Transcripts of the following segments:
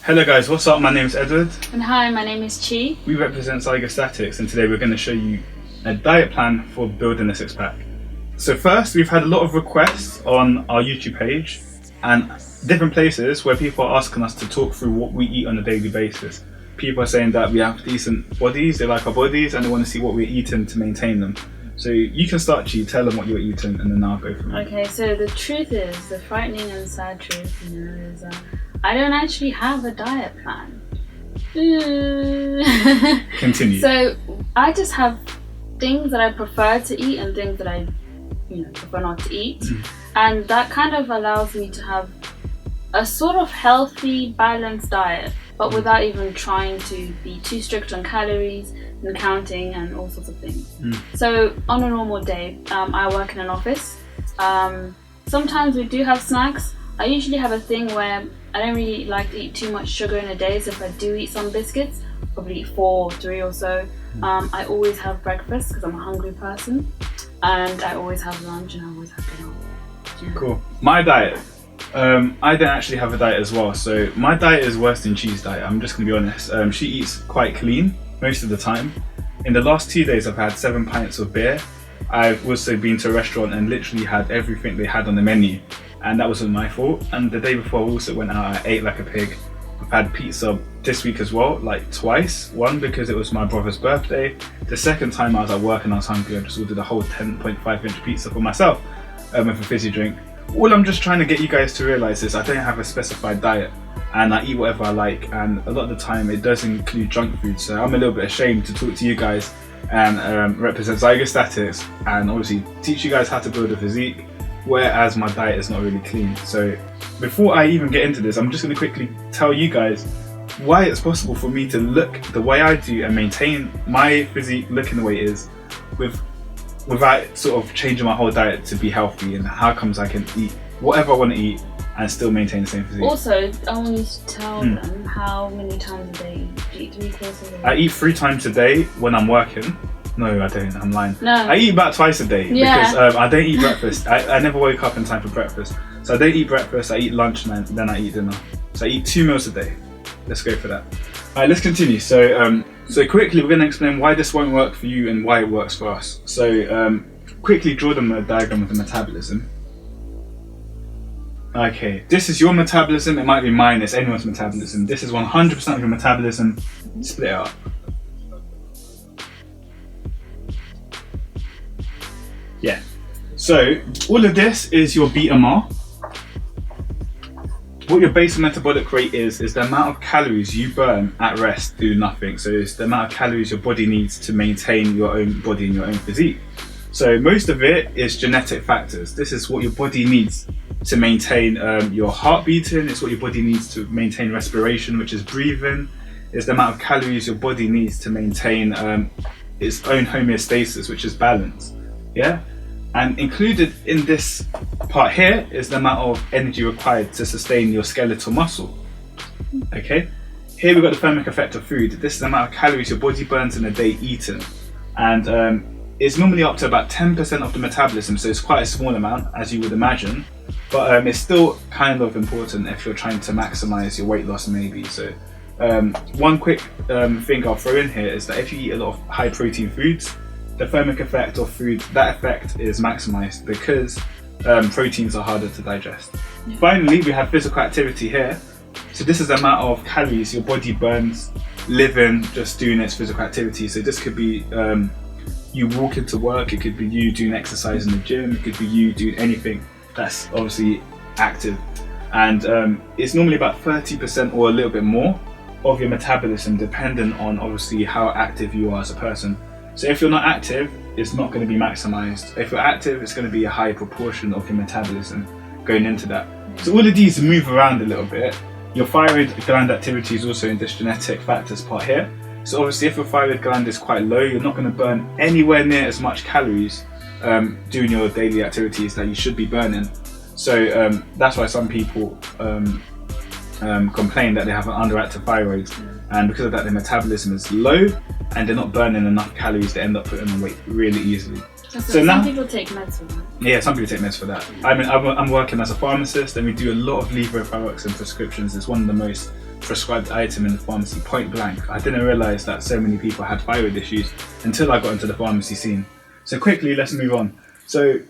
Hello guys, what's up? My name is Edward. And hi, my name is Chi. We represent Zygostatics, and today we're going to show you a diet plan for building a six-pack. So first, we've had a lot of requests on our YouTube page and different places where people are asking us to talk through what we eat on a daily basis. People are saying that we have decent bodies, they like our bodies, and they want to see what we're eating to maintain them. So you can start, Chi, tell them what you're eating, and then I'll go from there. Okay, so the truth is, the frightening and sad truth, is I don't actually have a diet plan. Continue. So I just have things that I prefer to eat and things that I prefer not to eat. And that kind of allows me to have a sort of healthy, balanced diet, but without even trying to be too strict on calories and counting and all sorts of things. So on a normal day, I work in an office. Sometimes we do have snacks. I usually have a thing where I don't really like to eat too much sugar in a day, so if I do eat some biscuits, probably eat 4 or 3 or so. I always have breakfast because I'm a hungry person, and I always have lunch and I always have dinner. Cool. My diet. I don't actually have a diet as well, so my diet is worse than Chi's diet. I'm just going to be honest. She eats quite clean most of the time. In the last 2 days, I've had 7 pints of beer. I've also been to a restaurant and literally had everything they had on the menu, and that wasn't my fault. And the day before, I also went out, I ate like a pig. I've had pizza this week as well, like twice. One because it was my brother's birthday. The second time I was at work and I was hungry, I just ordered a whole 10.5-inch pizza for myself with a fizzy drink. All I'm just trying to get you guys to realise is I don't have a specified diet, and I eat whatever I like, and a lot of the time it does include junk food, so I'm a little bit ashamed to talk to you guys and represent Zygostatics and obviously teach you guys how to build a physique, whereas my diet is not really clean. So before I even get into this, I'm just going to quickly tell you guys why it's possible for me to look the way I do and maintain my physique looking the way it is without sort of changing my whole diet to be healthy, and how comes I can eat whatever I want to eat and still maintain the same physique. Also, I want you to tell them how many times a day you eat. 3 courses a day? I eat 3 times a day when I'm working. No, I don't. I'm lying. No. I eat about twice a day because I don't eat breakfast. I never wake up in time for breakfast. So I don't eat breakfast, I eat lunch and then I eat dinner. So I eat 2 meals a day. Let's go for that. Alright, let's continue. So quickly we're going to explain why this won't work for you and why it works for us. So quickly draw them a diagram of the metabolism. Okay, this is your metabolism. It might be mine, it's anyone's metabolism. This is 100% of your metabolism. Split it up. Yeah. So all of this is your BMR. What your basal metabolic rate is the amount of calories you burn at rest doing nothing. So it's the amount of calories your body needs to maintain your own body and your own physique. So most of it is genetic factors. This is what your body needs to maintain your heart beating. It's what your body needs to maintain respiration, which is breathing. It's the amount of calories your body needs to maintain its own homeostasis, which is balance. Yeah? And included in this part here is the amount of energy required to sustain your skeletal muscle. Okay? Here we've got the thermic effect of food. This is the amount of calories your body burns in a day eating. And it's normally up to about 10% of the metabolism, so it's quite a small amount, as you would imagine. But it's still kind of important if you're trying to maximize your weight loss maybe. So one quick thing I'll throw in here is that if you eat a lot of high protein foods, the thermic effect of food, that effect is maximized because proteins are harder to digest. Finally, we have physical activity here. So this is the amount of calories your body burns living, just doing its physical activity. So this could be you walking to work, it could be you doing exercise in the gym, it could be you doing anything that's obviously active. And it's normally about 30% or a little bit more of your metabolism, dependent on obviously how active you are as a person. So if you're not active, it's not going to be maximized. If you're active, it's going to be a high proportion of your metabolism going into that. So all of these move around a little bit. Your thyroid gland activity is also in this genetic factors part here. So obviously if your thyroid gland is quite low, you're not going to burn anywhere near as much calories doing your daily activities that you should be burning. So that's why some people complain that they have an underactive thyroid, and because of that their metabolism is low and they're not burning enough calories, they end up putting on weight really easily. So some people take meds for that. Yeah, some people take meds for that. I mean, I'm working as a pharmacist and we do a lot of levothyroxine prescriptions. It's one of the most prescribed the item in the pharmacy point blank. I didn't realise that so many people had thyroid issues until I got into the pharmacy scene. So quickly, let's move on. So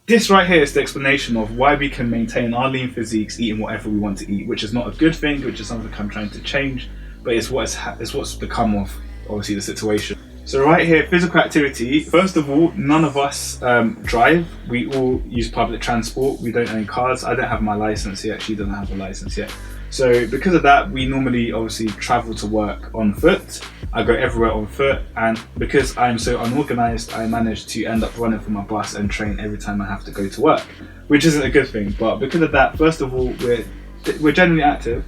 this right here is the explanation of why we can maintain our lean physiques eating whatever we want to eat, which is not a good thing, which is something I'm trying to change, but it's what's become of obviously the situation. So right here, physical activity. First of all, none of us drive. We all use public transport. We don't own cars. I don't have my license yet. She doesn't have a license yet. So because of that, we normally obviously travel to work on foot. I go everywhere on foot, and because I'm so unorganized, I manage to end up running for my bus and train every time I have to go to work, which isn't a good thing. But because of that, first of all, we're generally active.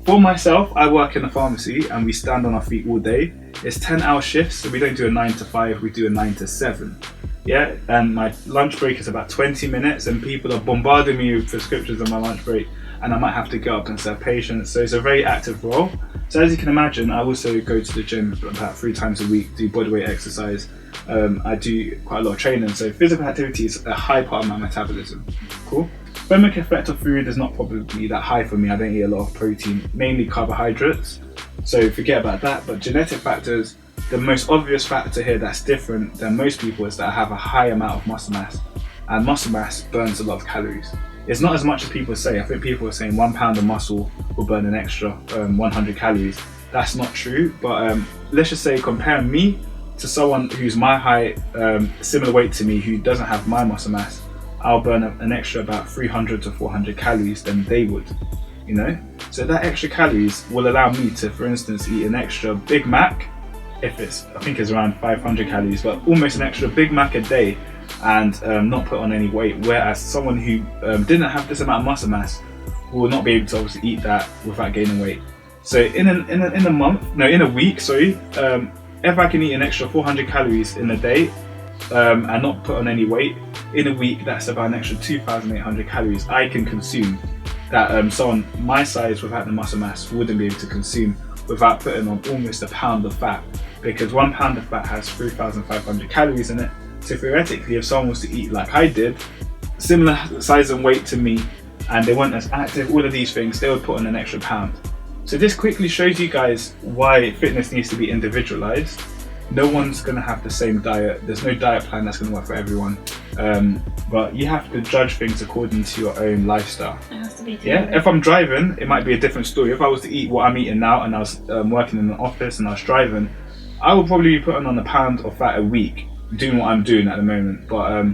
For myself, I work in a pharmacy and we stand on our feet all day. It's 10-hour shifts, so we don't do a 9 to 5, we do a 9 to 7. Yeah, and my lunch break is about 20 minutes and people are bombarding me with prescriptions on my lunch break, and I might have to get up and serve patients. So it's a very active role. So as you can imagine, I also go to the gym about 3 times a week, do bodyweight exercise. I do quite a lot of training. So physical activity is a high part of my metabolism. Cool. Thermic effect of food is not probably that high for me. I don't eat a lot of protein, mainly carbohydrates. So forget about that. But genetic factors, the most obvious factor here that's different than most people is that I have a high amount of muscle mass. And muscle mass burns a lot of calories. It's not as much as people say. I think people are saying 1 pound of muscle will burn an extra 100 calories. That's not true, but let's just say comparing me to someone who's my height, similar weight to me, who doesn't have my muscle mass, I'll burn an extra about 300 to 400 calories than they would, you know? So that extra calories will allow me to, for instance, eat an extra Big Mac, I think it's around 500 calories, but almost an extra Big Mac a day, and not put on any weight, whereas someone who didn't have this amount of muscle mass will not be able to obviously eat that without gaining weight. So in a week, if I can eat an extra 400 calories in a day and not put on any weight, in a week that's about an extra 2,800 calories I can consume that someone my size without the muscle mass wouldn't be able to consume without putting on almost a pound of fat, because 1 pound of fat has 3,500 calories in it. So theoretically, if someone was to eat like I did, similar size and weight to me, and they weren't as active, all of these things, they would put on an extra pound. So this quickly shows you guys why fitness needs to be individualized. No one's going to have the same diet. There's no diet plan that's going to work for everyone. But you have to judge things according to your own lifestyle. It has to be yeah. If I'm driving, it might be a different story. If I was to eat what I'm eating now and I was working in an office and I was driving, I would probably be putting on a pound of fat a week doing what I'm doing at the moment. But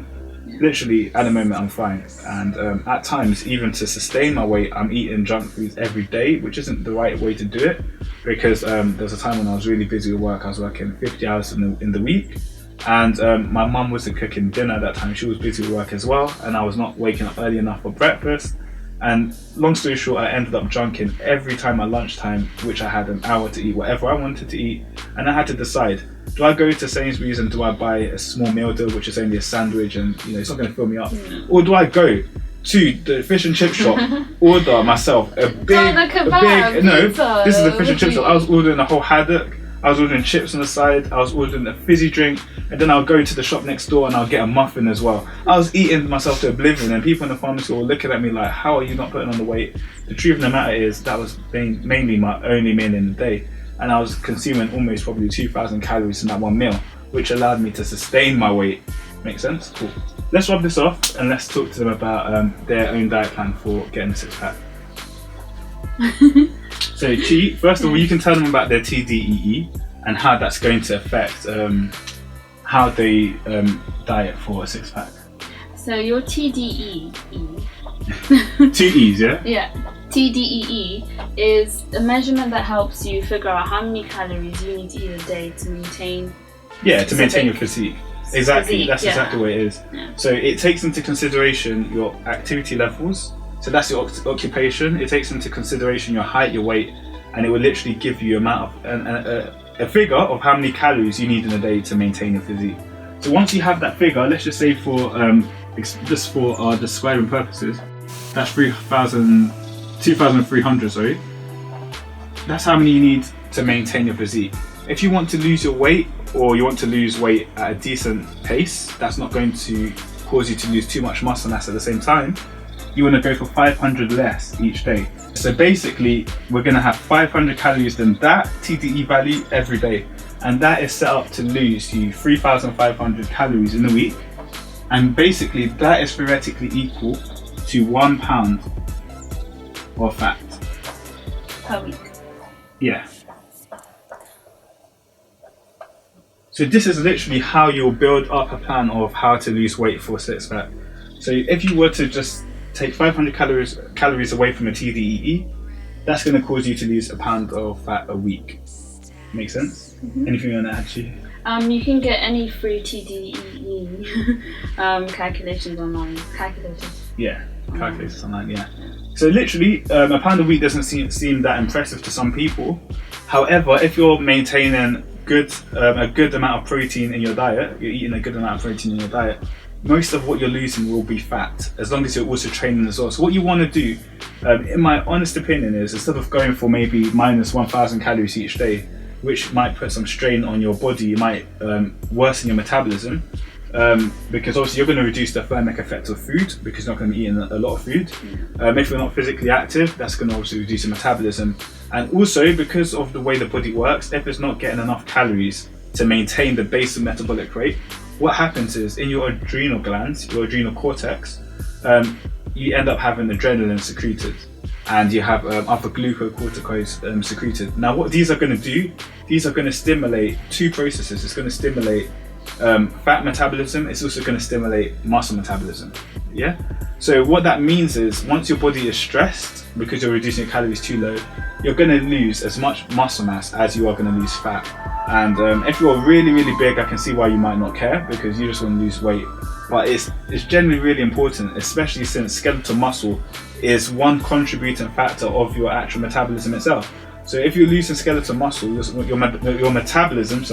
literally at the moment I'm fine. And at times, even to sustain my weight, I'm eating junk foods every day, which isn't the right way to do it. Because there was a time when I was really busy with work. I was working 50 hours in the week, and my mum wasn't cooking dinner at that time. She was busy with work as well, and I was not waking up early enough for breakfast. And long story short, I ended up junking every time at lunchtime, which I had an hour to eat whatever I wanted to eat. And I had to decide, do I go to Sainsbury's and do I buy a small meal deal, which is only a sandwich and it's not going to fill me up, or do I go to the fish and chip shop, order myself this is the fish and chip shop. I was ordering a whole haddock, I was ordering chips on the side, I was ordering a fizzy drink, and then I'll go to the shop next door and I'll get a muffin as well. I was eating myself to oblivion, and people in the pharmacy were looking at me like, how are you not putting on the weight? The truth of the matter is that was mainly my only meal in the day, and I was consuming almost probably 2,000 calories in that one meal, which allowed me to sustain my weight. Make sense? Cool. Let's rub this off and let's talk to them about their own diet plan for getting a six pack. So Chi, first of all, you can tell them about their TDEE and how that's going to affect how they diet for a six pack. So your TDEE. 2 E's, yeah? Yeah. TDEE is a measurement that helps you figure out how many calories you need to eat a day to maintain. Yeah, to maintain your physique. Exactly, that's exactly what it is. Yeah. So it takes into consideration your activity levels. So that's your occupation. It takes into consideration your height, your weight, and it will literally give you a figure of how many calories you need in a day to maintain your physique. So once you have that figure, let's just say just for our describing purposes, that's 2,300, sorry. That's how many you need to maintain your physique. If you want to lose your weight, or you want to lose weight at a decent pace, that's not going to cause you to lose too much muscle mass at the same time, you want to go for 500 less each day. So basically, we're going to have 500 calories than that TDE value every day. And that is set up to lose you 3,500 calories in a week. And basically, that is theoretically equal to 1 pound of fat. Per week. Yeah. So this is literally how you'll build up a plan of how to lose weight for six-pack. So if you were to just take 500 calories away from a TDEE, that's going to cause you to lose a pound of fat a week. Make sense? Mm-hmm. Anything you want to add to? You can get any free TDEE calculations online. Calculators online, yeah. So literally, a pound a week doesn't seem that impressive to some people. However, if you're maintaining a good amount of protein in your diet, you're eating a good amount of protein in your diet, most of what you're losing will be fat, as long as you're also training as well. So what you want to do, in my honest opinion, is instead of going for maybe minus 1,000 calories each day, which might put some strain on your body, you might worsen your metabolism, because obviously you're going to reduce the thermic effect of food because you're not going to be eating a lot of food. If you're not physically active, that's going to obviously reduce your metabolism. And also, because of the way the body works, if it's not getting enough calories to maintain the basal metabolic rate, what happens is in your adrenal glands, your adrenal cortex, you end up having adrenaline secreted, and you have other glucocorticoids secreted. Now what these are going to do, these are going to stimulate two processes. It's going to stimulate fat metabolism. It's also going to stimulate muscle metabolism. Yeah. So what that means is once your body is stressed because you're reducing your calories too low, you're going to lose as much muscle mass as you are going to lose fat. And if you're really, really big, I can see why you might not care, because you just want to lose weight. But it's generally really important, especially since skeletal muscle is one contributing factor of your actual metabolism itself. So if you're losing skeletal muscle, your metabolism,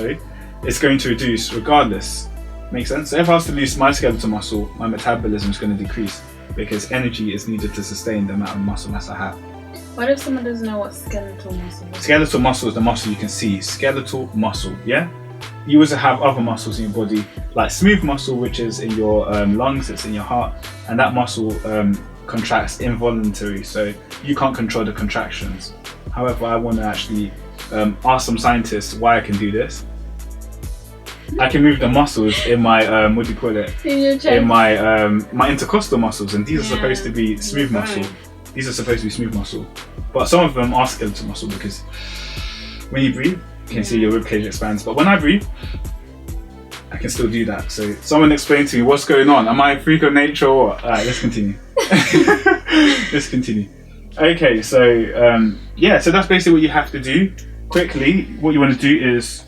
is going to reduce regardless. Make sense? So if I was to lose my skeletal muscle, my metabolism is going to decrease because energy is needed to sustain the amount of muscle mass I have. What if someone doesn't know what skeletal muscle is? Skeletal muscle is the muscle you can see. Skeletal muscle, yeah? You also have other muscles in your body, like smooth muscle, which is in your lungs, it's in your heart, and that muscle contracts involuntary, so you can't control the contractions. However, I want to actually ask some scientists why I can do this. I can move the muscles in my in my intercostal muscles, and these are supposed to be smooth muscle. These are supposed to be smooth muscle, but some of them are skeletal muscle because when you breathe, you can see your ribcage expands. But when I breathe, I can still do that. So someone explain to me what's going on. Am I a freak of nature or what? Alright, let's continue. Let's continue. Okay, so so that's basically what you have to do. Quickly, what you want to do is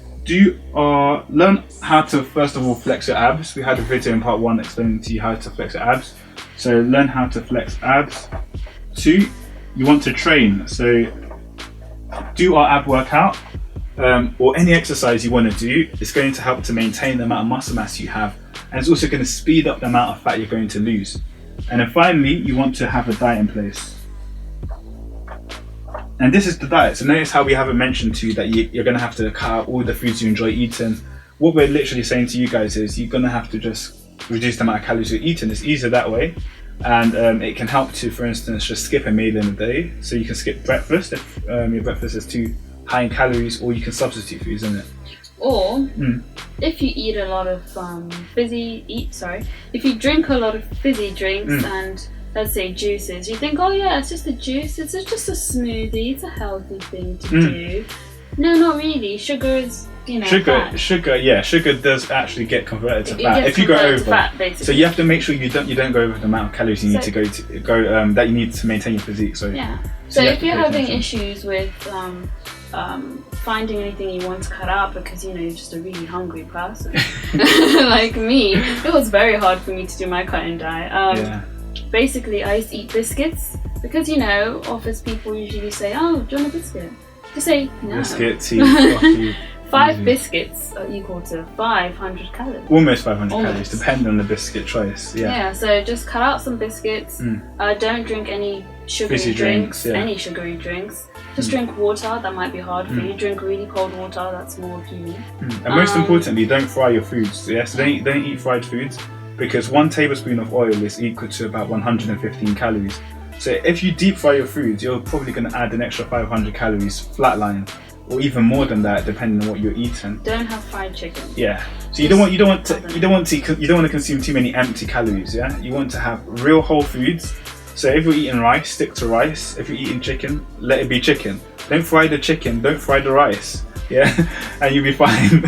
learn how to first of all flex your abs. We had a video in part 1 explaining to you how to flex your abs. So learn how to flex abs. 2, you want to train. So do our ab workout or any exercise you want to do. It's going to help to maintain the amount of muscle mass you have, and it's also going to speed up the amount of fat you're going to lose. And then finally, you want to have a diet in place. And this is the diet. So notice how we haven't mentioned to you that you're going to have to cut out all the foods you enjoy eating. What we're literally saying to you guys is you're going to have to just reduce the amount of calories you're eating. It's easier that way. And it can help to, for instance, just skip a meal in a day. So you can skip breakfast if your breakfast is too high in calories, or you can substitute foods in it. Or if you eat a lot of if you drink a lot of fizzy drinks and let's say juices, you think, oh yeah, it's just a juice, it's just a smoothie, it's a healthy thing to do. No, not really. Sugar is, fat. Sugar does actually get converted to fat if you go over. Fat, basically. So you have to make sure you don't go over the amount of calories you need to go that you need to maintain your physique. So if you're having issues with finding anything you want to cut out because you're just a really hungry person like me, it was very hard for me to do my cutting diet. Basically, I used to eat biscuits because office people usually say, "Oh, do you want a biscuit?" Just say no. Biscuit, tea, coffee. 5 biscuits are equal to 500 calories. Almost 500 calories, depending on the biscuit choice. Yeah, so just cut out some biscuits. Don't drink any sugary drinks. Any sugary drinks. Just drink water. That might be hard for you. Drink really cold water. That's more of you. And most importantly, don't fry your foods. So don't eat fried foods, because 1 tablespoon of oil is equal to about 115 calories. So if you deep fry your foods, you're probably going to add an extra 500 calories flatline, or even more than that, depending on what you're eating. Don't have fried chicken. Yeah. So you don't want to consume too many empty calories. Yeah. You want to have real whole foods. So if you're eating rice, stick to rice. If you're eating chicken, let it be chicken. Don't fry the chicken. Don't fry the rice. Yeah, and you'll be fine.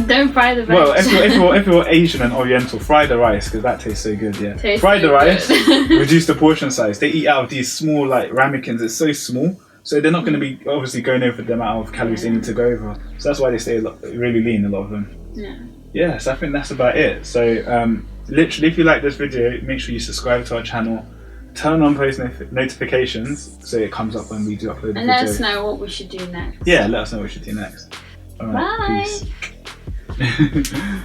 Don't fry the veg. Well, if you're Asian and Oriental, fry the rice because that tastes so good. Yeah, fry the rice. Reduce the portion size. They eat out of these small like ramekins. It's so small, so they're not going to be obviously going over the amount of calories they need to go over. So that's why they stay really lean. A lot of them. Yeah. Yeah. So I think that's about it. So literally, if you like this video, make sure you subscribe to our channel. Turn on post notifications so it comes up when we do upload a video. And let us know what we should do next. Yeah, let us know what we should do next. All right, Bye. Peace.